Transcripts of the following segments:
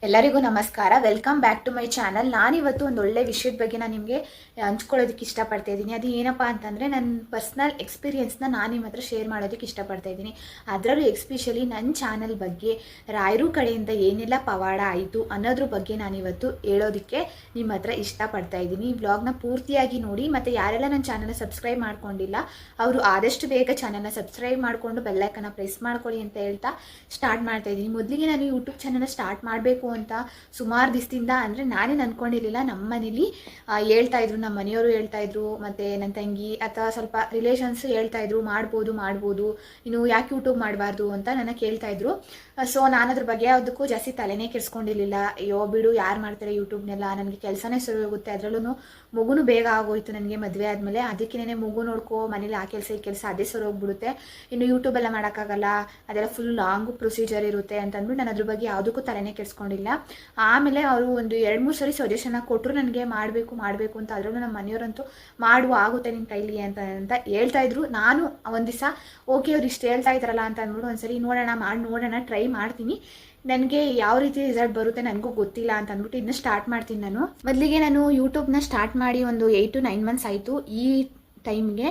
ಎಲ್ಲರಿಗೂ ನಮಸ್ಕಾರ. Welcome back to my channel. ನಾನಿವತ್ತು ಒಂದು ಒಳ್ಳೆ ವಿಷಯದ ಬಗ್ಗೆ ನಾನು ನಿಮಗೆ ಹಂಚ್ಕೊಳ್ಳೋದಕ್ಕೆ ಇಷ್ಟಪಡ್ತಾ ಇದ್ದೀನಿ. ಅದು ಏನಪ್ಪ ಅಂತಂದರೆ ನನ್ನ ಪರ್ಸ್ನಲ್ ಎಕ್ಸ್ಪೀರಿಯೆನ್ಸ್ನ ನಾನು ನಿಮ್ಮ ಹತ್ರ ಶೇರ್ ಮಾಡೋದಕ್ಕೆ ಇಷ್ಟಪಡ್ತಾ ಇದ್ದೀನಿ. ಅದರಲ್ಲೂ ಎಸ್ಪೆಷಲಿ ನನ್ನ ಚಾನಲ್ ಬಗ್ಗೆ ರಾಯರು ಕಡೆಯಿಂದ ಏನೆಲ್ಲ ಪವಾಡ ಆಯಿತು ಅನ್ನೋದ್ರ ಬಗ್ಗೆ ನಾನಿವತ್ತು ಹೇಳೋದಕ್ಕೆ ನಿಮ್ಮ ಹತ್ರ ಇಷ್ಟಪಡ್ತಾ ಇದ್ದೀನಿ. ಈ ವ್ಲಾಗ್ನ ಪೂರ್ತಿಯಾಗಿ ನೋಡಿ. ಮತ್ತು ಯಾರೆಲ್ಲ ನನ್ನ ಚಾನಲ್ನ ಸಬ್ಸ್ಕ್ರೈಬ್ ಮಾಡ್ಕೊಂಡಿಲ್ಲ ಅವರು ಆದಷ್ಟು ಬೇಗ ಚಾನಲ್ನ ಸಬ್ಸ್ಕ್ರೈಬ್ ಮಾಡಿಕೊಂಡು ಬೆಲ್ಲೈಕನ್ನ ಪ್ರೆಸ್ ಮಾಡ್ಕೊಳ್ಳಿ ಅಂತ ಹೇಳ್ತಾ ಸ್ಟಾರ್ಟ್ ಮಾಡ್ತಾ ಇದ್ದೀನಿ. ಮೊದಲಿಗೆ ನಾನು ಯೂಟ್ಯೂಬ್ ಚಾನಲ್ನ ಸ್ಟಾರ್ಟ್ ಮಾಡಬೇಕು ಅಂತ ಸುಮಾರು ದಿವಸದಿಂದ ಅಂದರೆ ನಾನೇನು ಅಂದ್ಕೊಂಡಿರಲಿಲ್ಲ. ನಮ್ಮ ಮನೇಲಿ ಹೇಳ್ತಾ ಇದ್ರು, ನಮ್ಮ ಮನೆಯವರು ಹೇಳ್ತಾ ಇದ್ರು, ಮತ್ತು ನನ್ನ ತಂಗಿ ಅಥವಾ ಸ್ವಲ್ಪ ರಿಲೇಷನ್ಸ್ ಹೇಳ್ತಾ ಇದ್ರು ಮಾಡ್ಬೋದು ಇನ್ನು ಯಾಕೆ ಯೂಟ್ಯೂಬ್ ಮಾಡಬಾರ್ದು ಅಂತ ನನ್ನ ಕೇಳ್ತಾ ಇದ್ರು. ಸೊ ನಾನು ಅದ್ರ ಬಗ್ಗೆ ಯಾವುದಕ್ಕೂ ಜಾಸ್ತಿ ತಲೆನೇ ಕೆಡಿಸ್ಕೊಂಡಿರಲಿಲ್ಲ. ಅಯ್ಯೋ ಬಿಡು, ಯಾರು ಮಾಡ್ತಾರೆ ಯೂಟ್ಯೂಬ್ನೆಲ್ಲ, ನನಗೆ ಕೆಲಸನೇ ಸರಿ ಹೋಗುತ್ತೆ, ಅದರಲ್ಲೂ ಮಗುನು ಬೇಗ ಆಗೋಯ್ತು ನನಗೆ ಮದುವೆ ಆದಮೇಲೆ. ಅದಕ್ಕೇನೆ ಮಗು ನೋಡ್ಕೋ, ಮನೇಲಿ ಆ ಕೆಲಸ ಈ ಕೆಲಸ ಅದೇ ಸರಿ ಹೋಗ್ಬಿಡುತ್ತೆ, ಇನ್ನು ಯೂಟ್ಯೂಬೆಲ್ಲ ಮಾಡೋಕ್ಕಾಗಲ್ಲ, ಅದೆಲ್ಲ ಫುಲ್ ಲಾಂಗು ಪ್ರೊಸೀಜರ್ ಇರುತ್ತೆ ಅಂತ ಅಂದ್ಬಿಟ್ಟು ನಾನು ಅದ್ರ ಬಗ್ಗೆ ಯಾವುದಕ್ಕೂ ತಲೆನೇ ಕೆಡಿಸ್ಕೊಂಡಿಲ್ಲ. ಆಮೇಲೆ ಅವರು ಒಂದು 2-3 ಸರಿ ಸಜೆಷನ್ ಕೊಟ್ಟರು ನನಗೆ ಮಾಡಬೇಕು ಅಂತ. ಅದರಲ್ಲೂ ನಮ್ಮ ಮನೆಯವರಂತೂ ಆಗುತ್ತೆ ನಿನ್ನ ಕೈಲಿ ಅಂತ ಹೇಳ್ತಾ ಇದ್ರು. ನಾನು ಒಂದು ದಿವಸ ಓಕೆ ಅವ್ರು ಇಷ್ಟು ಹೇಳ್ತಾ ಇದ್ದಾರಲ್ಲ ಅಂತ ಅಂದ್ಬಿಟ್ಟು ಒಂದ್ಸರಿ ನೋಡೋಣ ಟ್ರೈ ಮಾಡ್ತೀನಿ, ನನಗೆ ಯಾವ ರೀತಿ ರಿಸಲ್ಟ್ ಬರುತ್ತೆ ನನಗೂ ಗೊತ್ತಿಲ್ಲ ಅಂತ ಅಂದ್ಬಿಟ್ಟು ಇದನ್ನ ಸ್ಟಾರ್ಟ್ ಮಾಡ್ತೀನಿ. ಮೊದಲಿಗೆ ನಾನು ಯೂಟ್ಯೂಬ್ನ ಸ್ಟಾರ್ಟ್ ಮಾಡಿ ಒಂದು 8 to 9 months ಆಯಿತು. ಈ ಟೈಮ್ಗೆ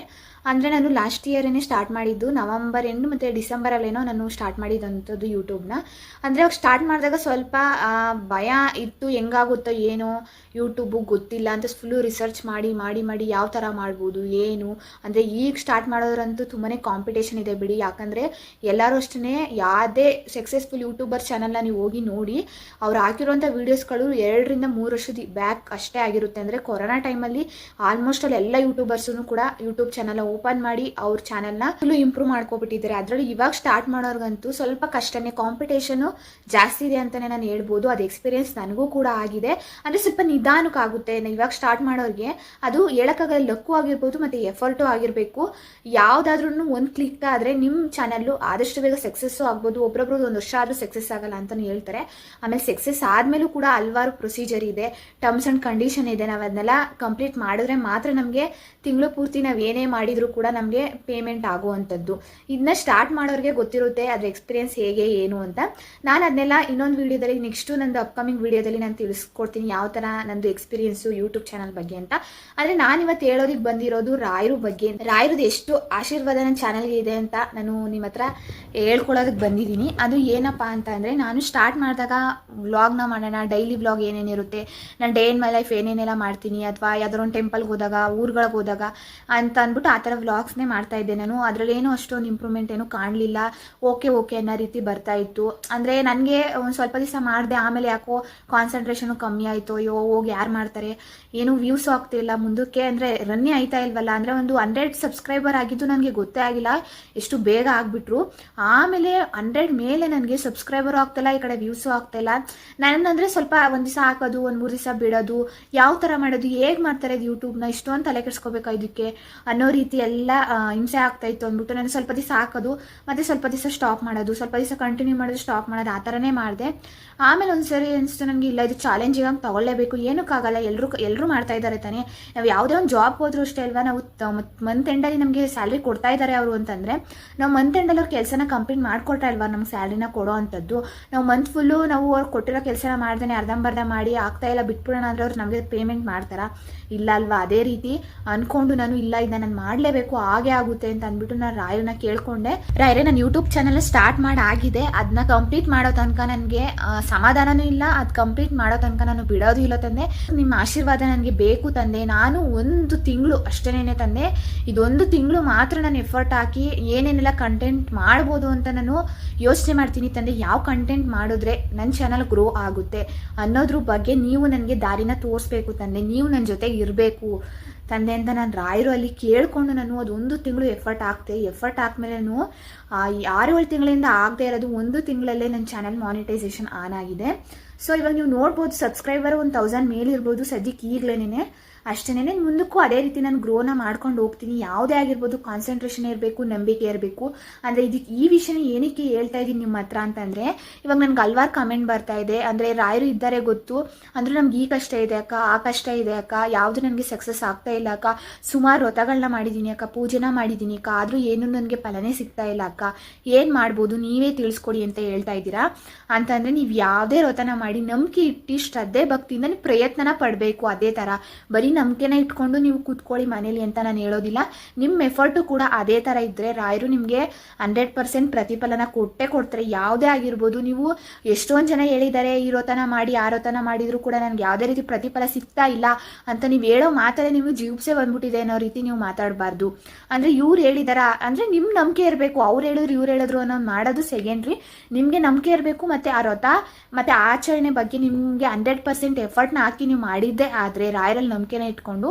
ಅಂದರೆ ನಾನು ಲಾಸ್ಟ್ ಇಯರೇ ಸ್ಟಾರ್ಟ್ ಮಾಡಿದ್ದು, ನವಂಬರ್ ಎಂಡ್ ಮತ್ತು ಡಿಸೆಂಬರಲ್ಲೇನೋ ನಾನು ಸ್ಟಾರ್ಟ್ ಮಾಡಿದಂಥದ್ದು ಯೂಟ್ಯೂಬ್ನ. ಅಂದರೆ ಅವಾಗ ಸ್ಟಾರ್ಟ್ ಮಾಡಿದಾಗ ಸ್ವಲ್ಪ ಭಯ ಇತ್ತು, ಹೆಂಗಾಗುತ್ತೋ ಏನೋ ಯೂಟ್ಯೂಬು ಗೊತ್ತಿಲ್ಲ ಅಂತ ಫುಲ್ಲು ರಿಸರ್ಚ್ ಮಾಡಿ ಯಾವ ಥರ ಮಾಡ್ಬೋದು ಏನು ಅಂದರೆ. ಈಗ ಸ್ಟಾರ್ಟ್ ಮಾಡೋದ್ರಂತೂ ತುಂಬಾ ಕಾಂಪಿಟೇಷನ್ ಇದೆ ಬಿಡಿ. ಯಾಕಂದರೆ ಎಲ್ಲರೂ ಅಷ್ಟೇ ಯಾವುದೇ ಸಕ್ಸಸ್ಫುಲ್ ಯೂಟ್ಯೂಬರ್ ಚಾನಲ್ನ ನೀವು ಹೋಗಿ ನೋಡಿ, ಅವ್ರು ಹಾಕಿರುವಂಥ ವೀಡಿಯೋಸ್ಗಳು 2-3 ವರ್ಷದ ಬ್ಯಾಕ್ ಅಷ್ಟೇ ಆಗಿರುತ್ತೆ. ಅಂದರೆ ಕೊರೋನಾ ಟೈಮಲ್ಲಿ ಆಲ್ಮೋಸ್ಟ್ ಅಲ್ಲಿ ಎಲ್ಲ ಯೂಟ್ಯೂಬರ್ಸೂ ಕೂಡ ಯೂಟ್ಯೂಬ್ ಚಾನಲ್ ಓಪನ್ ಮಾಡಿ ಅವ್ರ ಚಾನಲ್ನ ಫುಲ್ಲು ಇಂಪ್ರೂವ್ ಮಾಡ್ಕೊಬಿಟ್ಟಿದ್ದಾರೆ. ಅದರಲ್ಲಿ ಇವಾಗ ಸ್ಟಾರ್ಟ್ ಮಾಡೋರ್ಗಂತೂ ಸ್ವಲ್ಪ ಕಷ್ಟನೇ, ಕಾಂಪಿಟೇಷನು ಜಾಸ್ತಿ ಇದೆ ಅಂತಲೇ ನಾನು ಹೇಳ್ಬೋದು. ಅದು ಎಕ್ಸ್ಪೀರಿಯನ್ಸ್ ನನಗೂ ಕೂಡ ಆಗಿದೆ. ಅಂದರೆ ಸ್ವಲ್ಪ ನಿಧಾನಕ್ಕಾಗುತ್ತೆ ಇವಾಗ ಸ್ಟಾರ್ಟ್ ಮಾಡೋರಿಗೆ. ಅದು ಹೇಳೋಕ್ಕಾಗಲ್ಲ, ಲಕ್ಕು ಆಗಿರ್ಬೋದು ಮತ್ತು ಎಫರ್ಟು ಆಗಿರಬೇಕು. ಯಾವುದಾದ್ರೂ ಒಂದು ಕ್ಲಿಕ್ ಆದರೆ ನಿಮ್ಮ ಚಾನಲ್ಲು ಆದಷ್ಟು ಬೇಗ ಸಕ್ಸಸ್ಸು ಆಗ್ಬೋದು. ಒಬ್ಬೊಬ್ರದ್ದು 1 ವರ್ಷ ಆದರೂ ಸಕ್ಸಸ್ ಆಗಲ್ಲ ಅಂತಲೂ ಹೇಳ್ತಾರೆ. ಆಮೇಲೆ ಸಕ್ಸಸ್ ಆದಮೇಲೂ ಕೂಡ ಹಲವಾರು ಪ್ರೊಸೀಜರ್ ಇದೆ, ಟರ್ಮ್ಸ್ ಆ್ಯಂಡ್ ಕಂಡೀಷನ್ ಇದೆ. ನಾವು ಅದನ್ನೆಲ್ಲ ಕಂಪ್ಲೀಟ್ ಮಾಡಿದ್ರೆ ಮಾತ್ರ ನಮಗೆ ತಿಂಗಳು ಪೂರ್ತಿ ನಾವು ಏನೇ ಮಾಡಿದರೂ ಕೂಡ ನಮಗೆ ಪೇಮೆಂಟ್ ಆಗುವಂಥದ್ದು. ಇದನ್ನ ಸ್ಟಾರ್ಟ್ ಮಾಡೋರಿಗೆ ಗೊತ್ತಿರುತ್ತೆ ಅದ್ರ ಎಕ್ಸ್ಪೀರಿಯನ್ಸ್ ಹೇಗೆ ಏನು ಅಂತ. ನಾನು ಅದನ್ನೆಲ್ಲ ಇನ್ನೊಂದು ವೀಡಿಯೋದಲ್ಲಿ, ನೆಕ್ಸ್ಟು ನಂದು ಅಪ್ಕಮಿಂಗ್ ವೀಡಿಯೋದಲ್ಲಿ ನಾನು ತಿಳಿಸ್ಕೊಡ್ತೀನಿ ಯಾವ ಥರ ನಂದು ಎಕ್ಸ್ಪೀರಿಯನ್ಸು ಯೂಟ್ಯೂಬ್ ಚಾನಲ್ ಬಗ್ಗೆ ಅಂತ. ಆದರೆ ನಾನಿವತ್ತು ಹೇಳೋದಕ್ಕೆ ಬಂದಿರೋದು ರಾಯರು ಬಗ್ಗೆ. ರಾಯರದು ಎಷ್ಟು ಆಶೀರ್ವಾದ ನನ್ನ ಚಾನಲ್ಗೆ ಇದೆ ಅಂತ ನಾನು ನಿಮ್ಮ ಹತ್ರ ಹೇಳ್ಕೊಳ್ಳೋದಕ್ಕೆ ಬಂದಿದ್ದೀನಿ. ಅದು ಏನಪ್ಪ ಅಂತ ಅಂದರೆ, ನಾನು ಸ್ಟಾರ್ಟ್ ಮಾಡಿದಾಗ ವ್ಲಾಗ್ನ ಮಾಡೋಣ, ಡೈಲಿ ವ್ಲಾಗ್ ಏನೇನಿರುತ್ತೆ, ನಾನು ಡೇ ಇನ್ ಮೈ ಲೈಫ್ ಏನೇನೆಲ್ಲ ಮಾಡ್ತೀನಿ, ಅಥವಾ ಯಾವ್ದಾದ್ರು ಒಂದು ಟೆಂಪಲ್ಗೆ ಹೋದಾಗ, ಊರುಗಳಿಗೆ ಹೋದಾಗ ಅಂತ ಅಂದ್ಬಿಟ್ಟು ಆ ಥರ ವ್ಲಾಗ್ಸ್ನೇ ಮಾಡ್ತಾ ಇದ್ದೆ ನಾನು. ಅದರಲ್ಲಿ ಏನೂ ಅಷ್ಟೊಂದು ಇಂಪ್ರೂವ್ಮೆಂಟ್ ಏನೂ ಕಾಣಲಿಲ್ಲ. ಓಕೆ ಅನ್ನೋ ರೀತಿ ಬರ್ತಾ ಇತ್ತು. ಅಂದರೆ ನನಗೆ ಒಂದು ಸ್ವಲ್ಪ ದಿವಸ ಮಾಡಿದೆ, ಆಮೇಲೆ ಯಾಕೋ ಕಾನ್ಸಂಟ್ರೇಷನು ಕಮ್ಮಿ ಆಯಿತು. ಅಯ್ಯೋ ಹೋಗಿ ಯಾರು ಮಾಡ್ತಾರೆ, ಏನು ವ್ಯೂಸು ಆಗ್ತಿಲ್ಲ ಮುಂದಕ್ಕೆ, ಅಂದರೆ ರನ್ನೇ ಆಯ್ತಾ ಇಲ್ವಲ್ಲ. ಅಂದರೆ ಒಂದು 100 ಸಬ್ಸ್ಕ್ರೈಬರ್ ಆಗಿದ್ದು ನನಗೆ ಗೊತ್ತೇ ಆಗಿಲ್ಲ, ಎಷ್ಟು ಬೇಗ ಆಗಿಬಿಟ್ರು. ಆಮೇಲೆ 100 ಮೇಲೆ ನನಗೆ ಸಬ್ಸ್ಕ್ರೈಬರು ಆಗ್ತಾಯಿಲ್ಲ, ಈ ಕಡೆ ವ್ಯೂಸು ಆಗ್ತಾಯಿಲ್ಲ. ನನ್ನಂದರೆ ಸ್ವಲ್ಪ ಒಂದು ದಿವಸ ಹಾಕೋದು, ಒಂದು 3 ದಿವಸ ಬಿಡೋದು, ಯಾವ ಥರ ಮಾಡೋದು, ಹೇಗೆ ಮಾಡ್ತಾರೆ ಇದು ಯೂಟ್ಯೂಬ್ನ, ಇಷ್ಟೊಂದು ತಲೆ ಕೆಡಿಸ್ಕೋಬೇಕಾ ಇದಕ್ಕೆ ಅನ್ನೋ ರೀತಿ ಎಲ್ಲ ಹಿಂಸೆ ಆಗ್ತಾಯಿತ್ತು ಅಂದ್ಬಿಟ್ಟು ನಾನು ಸ್ವಲ್ಪ ದಿವಸ ಹಾಕೋದು, ಮತ್ತು ಸ್ವಲ್ಪ ದಿವಸ ಸ್ಟಾಪ್ ಮಾಡೋದು, ಸ್ವಲ್ಪ ದಿವಸ ಕಂಟಿನ್ಯೂ ಮಾಡೋದು, ಸ್ಟಾಪ್ ಮಾಡೋದು, ಆ ಥರನೇ ಮಾಡಿದೆ. ಆಮೇಲೆ ಒಂದು ಸರಿ ಅನಿಸ್ತು ನನಗೆ, ಇಲ್ಲ ಇದು ಚಾಲೆಂಜಿಗಾಗಿ ತಗೊಳ್ಳೇಬೇಕು, ಏನಕ್ಕಾಗಲ್ಲ, ಎಲ್ಲರೂ ಮಾಡ್ತಾ ಇದ್ದಾರೆ ತಾನೇ. ನಾವು ಯಾವುದೇ ಒಂದು ಜಾಬ್ ಹೋದ್ರೂ ಅಷ್ಟೇ ಅಲ್ವಾ, ನಾವು ಮಂತ್ ಎಂಡಲ್ಲಿ ನಮಗೆ ಸ್ಯಾಲ್ರಿ ಕೊಡ್ತಾ ಇದ್ದಾರೆ ಅವರು ಅಂತಂದರೆ, ನಾವು ಮಂತ್ ಎಂಡಲ್ಲಿ ಅವ್ರ ಕೆಲಸನ ಕಂಪ್ಲೀಟ್ ಮಾಡಿಕೊಟ್ರೆ ಅಲ್ವಾ ನಮ್ಗೆ ಸ್ಯಾಲ್ರಿನ ಕೊಡೋ ಅಂಥದ್ದು. ನಾವು ಮಂತ್ ಫುಲ್ಲು ನಾವು ಅವ್ರು ಕೊಟ್ಟಿರೋ ಕೆಲಸನ ಮಾಡ್ದೇ ಅರ್ಧಂಬರ್ಧ ಮಾಡಿ ಆಗ್ತಾಯಿಲ್ಲ ಬಿಟ್ಬಿಡೋಣ ಅಂದರೆ ಅವ್ರು ನಮಗೆ ಪೇಮೆಂಟ್ ಮಾಡ್ತಾರಾ? ಇಲ್ಲ ಅಲ್ವಾ. ಅದೇ ರೀತಿ ಅಂದ್ಕೊಂಡು ನಾನು, ಇಲ್ಲ ಇದನ್ನ ನಾನು ಮಾಡಲೇಬೇಕು, ಹಾಗೆ ಆಗುತ್ತೆ ಅಂತ ಅಂದ್ಬಿಟ್ಟು ನಾನು ರಾಯರನ್ನ ಕೇಳ್ಕೊಂಡೆ. ರಾಯರೇ, ನಾನು ಯೂಟ್ಯೂಬ್ ಚಾನಲ್ ಸ್ಟಾರ್ಟ್ ಆಗಿದೆ, ಅದನ್ನ ಕಂಪ್ಲೀಟ್ ಮಾಡೋ ತನಕ ನನಗೆ ಸಮಾಧಾನನೂ ಇಲ್ಲ, ಅದು ಕಂಪ್ಲೀಟ್ ಮಾಡೋ ತನಕ ನಾನು ಬಿಡೋದು ಇಲ್ಲ ತಂದೆ. ನಿಮ್ಮ ಆಶೀರ್ವಾದ ನನಗೆ ಬೇಕು ತಂದೆ. ನಾನು 1 ತಿಂಗಳು ಅಷ್ಟೇನೆ ತಂದೆ, ಇದೊಂದು ತಿಂಗಳು ಮಾತ್ರ ನಾನು ಎಫರ್ಟ್ ಹಾಕಿ ಏನೇನೆಲ್ಲ ಕಂಟೆಂಟ್ ಮಾಡ್ಬೋದು ಅಂತ ನಾನು ಯೋಚನೆ ಮಾಡ್ತೀನಿ ತಂದೆ. ಯಾವ ಕಂಟೆಂಟ್ ಮಾಡಿದ್ರೆ ನನ್ನ ಚಾನಲ್ ಗ್ರೋ ಆಗುತ್ತೆ ಅನ್ನೋದ್ರ ಬಗ್ಗೆ ನೀವು ನನಗೆ ದಾರಿನ ತೋರಿಸ್ಬೇಕು ತಂದೆ, ನೀವು ನನ್ನ ಜೊತೆಗೆ ಇರಬೇಕು ತಂದೆ ಅಂತ ನಾನು ರಾಯರು ಅಲ್ಲಿ ಕೇಳಿಕೊಂಡು ನಾನು ಅದು 1 ತಿಂಗಳು ಎಫರ್ಟ್ ಹಾಕ್ಮೇಲೆ 6-7 ತಿಂಗಳಿಂದ ಆಗದೆ ಇರೋದು 1 ತಿಂಗಳಲ್ಲೇ ನನ್ನ ಚಾನಲ್ ಮಾನಿಟೈಸೇಷನ್ ಆನ್ ಆಗಿದೆ. ಸೊ ಇವಾಗ ನೀವು ನೋಡ್ಬೋದು, ಸಬ್ಸ್ಕ್ರೈಬರ್ 1000 ಮೇಲಿರ್ಬೋದು ಸದ್ಯಕ್ಕೆ ಈಗಲೇನೆ. ಅಷ್ಟೇ ಮುಂದಕ್ಕೂ ಅದೇ ರೀತಿ ನಾನು ಗ್ರೋನ ಮಾಡ್ಕೊಂಡು ಹೋಗ್ತೀನಿ. ಯಾವುದೇ ಆಗಿರ್ಬೋದು ಕಾನ್ಸಂಟ್ರೇಷನ್ ಇರಬೇಕು, ನಂಬಿಕೆ ಇರಬೇಕು. ಅಂದರೆ ಇದಕ್ಕೆ ಈ ವಿಷಯನ ಏನಕ್ಕೆ ಹೇಳ್ತಾ ಇದ್ದೀನಿ ನಿಮ್ಮ ಹತ್ರ ಅಂತಂದರೆ, ಇವಾಗ ನನಗೆ ಹಲ್ವಾರು ಕಮೆಂಟ್ ಬರ್ತಾ ಇದೆ. ಅಂದರೆ ರಾಯರು ಇದ್ದಾರೆ ಗೊತ್ತು, ಅಂದರೆ ನಮ್ಗೆ ಈ ಕಷ್ಟ ಇದೆ ಅಕ್ಕ, ಆ ಕಷ್ಟ ಇದೆ ಅಕ್ಕ, ಯಾವುದು ನನಗೆ ಸಕ್ಸಸ್ ಆಗ್ತಾ ಇಲ್ಲ ಅಕ್ಕ, ಸುಮಾರು ವ್ರತಗಳನ್ನ ಮಾಡಿದ್ದೀನಿ ಅಕ್ಕ, ಪೂಜೆನ ಮಾಡಿದ್ದೀನಿ ಅಕ್ಕ, ಆದರೂ ಏನೂ ನನಗೆ ಫಲನೇ ಸಿಗ್ತಾ ಇಲ್ಲ ಅಕ್ಕ, ಏನು ಮಾಡ್ಬೋದು ನೀವೇ ತಿಳಿಸ್ಕೊಡಿ ಅಂತ ಹೇಳ್ತಾ ಇದ್ದೀರಾ. ಅಂತಂದರೆ ನೀವು ಯಾವುದೇ ವ್ರತನ ಮಾಡಿ ನಂಬಿಕೆ ಇಟ್ಟು ಶ್ರದ್ಧೆ ಭಕ್ತಿಯಿಂದ ನೀವು ಪ್ರಯತ್ನನ ಪಡಬೇಕು. ಅದೇ ಥರ ಬರೀ ನಂಬಿಕೆನ ಇಟ್ಕೊಂಡು ನೀವು ಕೂತ್ಕೊಳ್ಳಿ ಮನೇಲಿ ಅಂತ ನಾನು ಹೇಳೋದಿಲ್ಲ. ನಿಮ್ಮ ಎಫರ್ಟು ಕೂಡ ಅದೇ ಥರ ಇದ್ದರೆ ರಾಯರು ನಿಮಗೆ 100% ಪ್ರತಿಫಲನ ಕೊಟ್ಟೇ ಕೊಡ್ತಾರೆ. ಯಾವುದೇ ಆಗಿರ್ಬೋದು. ನೀವು ಎಷ್ಟೊಂದು ಜನ ಹೇಳಿದ್ದಾರೆ ಈ ವ್ರತನ ಮಾಡಿ ಆ ವ್ರತನ ಮಾಡಿದರೂ ಕೂಡ ನನಗೆ ಯಾವುದೇ ರೀತಿ ಪ್ರತಿಫಲ ಸಿಗ್ತಾ ಇಲ್ಲ ಅಂತ ನೀವು ಹೇಳೋ ಮಾತಲ್ಲೇ ನೀವು ಜೀವಸೆ ಬಂದ್ಬಿಟ್ಟಿದೆ ಅನ್ನೋ ರೀತಿ ನೀವು ಮಾತಾಡಬಾರ್ದು. ಅಂದರೆ ಇವ್ರು ಹೇಳಿದಾರ ಅಂದರೆ ನಿಮ್ಮ ನಂಬಿಕೆ ಇರಬೇಕು. ಅವ್ರು ಹೇಳಿದ್ರು ಇವ್ರು ಹೇಳಿದ್ರು ಅನ್ನೋ ಮಾಡೋದು ಸೆಕೆಂಡ್ರಿ. ನಿಮಗೆ ನಂಬಿಕೆ ಇರಬೇಕು. ಮತ್ತು ಆ ವ್ರತ ಮತ್ತು ಆಚರಣೆ ಬಗ್ಗೆ ನಿಮಗೆ 100% ಎಫರ್ಟ್ನ ಹಾಕಿ ನೀವು ಮಾಡಿದ್ದೇ ಆದರೆ ರಾಯರಲ್ಲಿ ನಂಬಿಕೆನ ಇಟ್ಕೊಂಡು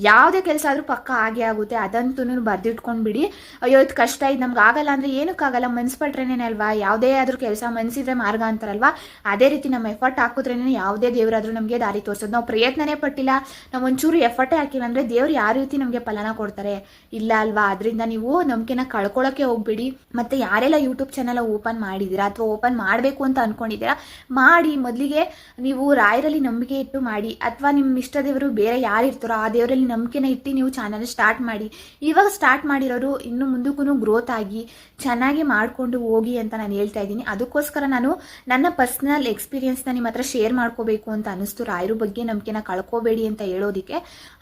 ಯಾವುದೇ ಕೆಲಸ ಆದರೂ ಪಕ್ಕ ಆಗೇ ಆಗುತ್ತೆ. ಅದಂತೂ ಬರೆದಿಟ್ಕೊಂಡು ಬಿಡಿ. ಅಯ್ಯೋ ಇದು ಕಷ್ಟ ಇದು ನಮ್ಗೆ ಆಗಲ್ಲ ಅಂದರೆ ಏನಕ್ಕಾಗಲ್ಲ, ಮನ್ಸ್ಪಟ್ರೇನೇ ಅಲ್ವಾ. ಯಾವುದೇ ಆದರೂ ಕೆಲಸ ಮನಸ್ಸಿದ್ರೆ ಮಾರ್ಗ ಅಂತಾರಲ್ವಾ, ಅದೇ ರೀತಿ ನಮ್ಮ ಎಫರ್ಟ್ ಹಾಕಿದ್ರೇನೆ ಯಾವುದೇ ದೇವರಾದರೂ ನಮಗೆ ದಾರಿ ತೋರಿಸೋದು. ನಾವು ಪ್ರಯತ್ನನೇ ಪಟ್ಟಿಲ್ಲ, ನಾವು ಒಂಚೂರು ಎಫರ್ಟೇ ಹಾಕಿಲ್ಲ ಅಂದರೆ ದೇವ್ರು ಯಾವ ರೀತಿ ನಮಗೆ ಫಲನ ಕೊಡ್ತಾರೆ? ಇಲ್ಲ ಅಲ್ವಾ. ಅದರಿಂದ ನೀವು ನಂಬಿಕೆನ ಕಳ್ಕೊಳ್ಳೋಕ್ಕೆ ಹೋಗ್ಬೇಡಿ. ಮತ್ತು ಯಾರೆಲ್ಲ ಯೂಟ್ಯೂಬ್ ಚಾನಲ್ ಓಪನ್ ಮಾಡಿದ್ದೀರಾ ಅಥವಾ ಓಪನ್ ಮಾಡಬೇಕು ಅಂತ ಅಂದ್ಕೊಂಡಿದ್ದೀರಾ ಮಾಡಿ. ಮೊದಲಿಗೆ ನೀವು ರಾಯರಲ್ಲಿ ನಂಬಿಕೆ ಇಟ್ಟು ಮಾಡಿ, ಅಥವಾ ನಿಮ್ಮ ಇಷ್ಟ ದೇವರು ಬೇರೆ ಯಾರು ಇರ್ತಾರೋ ಆ ದೇವರಲ್ಲಿ ನಂಬಿಕೆನ ಇಟ್ಟು ನೀವು ಚಾನಲ್ ಸ್ಟಾರ್ಟ್ ಮಾಡಿ. ಇವಾಗ ಸ್ಟಾರ್ಟ್ ಮಾಡಿರೋರು ಇನ್ನು ಮುಂದಕ್ಕೂ ಗ್ರೋತ್ ಆಗಿ ಚೆನ್ನಾಗಿ ಮಾಡಿಕೊಂಡು ಹೋಗಿ ಅಂತ ನಾನು ಹೇಳ್ತಾ ಇದ್ದೀನಿ. ಅದಕ್ಕೋಸ್ಕರ ನಾನು ನನ್ನ ಪರ್ಸ್ನಲ್ ಎಕ್ಸ್ಪೀರಿಯನ್ಸ್ನ ನಿಮ್ಮ ಹತ್ರ ಶೇರ್ ಮಾಡ್ಕೋಬೇಕು ಅಂತ ಅನ್ನಿಸ್ತು. ರಾಯರ ಬಗ್ಗೆ ನಂಬಿಕೆನ ಕಳ್ಕೋಬೇಡಿ ಅಂತ ಹೇಳೋದಕ್ಕೆ.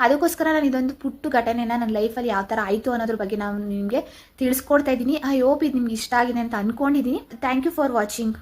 ಅದಕ್ಕೋಸ್ಕರ ನಾನು ಇದೊಂದು ಪುಟ್ಟು ಘಟನೆನ ನನ್ನ ಲೈಫಲ್ಲಿ ಯಾವ ಥರ ಆಯಿತು ಅನ್ನೋದ್ರ ಬಗ್ಗೆ ನಾನು ನಿಮಗೆ ತಿಳಿಸ್ಕೊಡ್ತಾ ಇದ್ದೀನಿ. ಐ ಹೋಪ್ ಇದು ನಿಮ್ಗೆ ಇಷ್ಟ ಆಗಿದೆ ಅಂತ ಅಂದ್ಕೊಂಡಿದ್ದೀನಿ. Thank you for watching.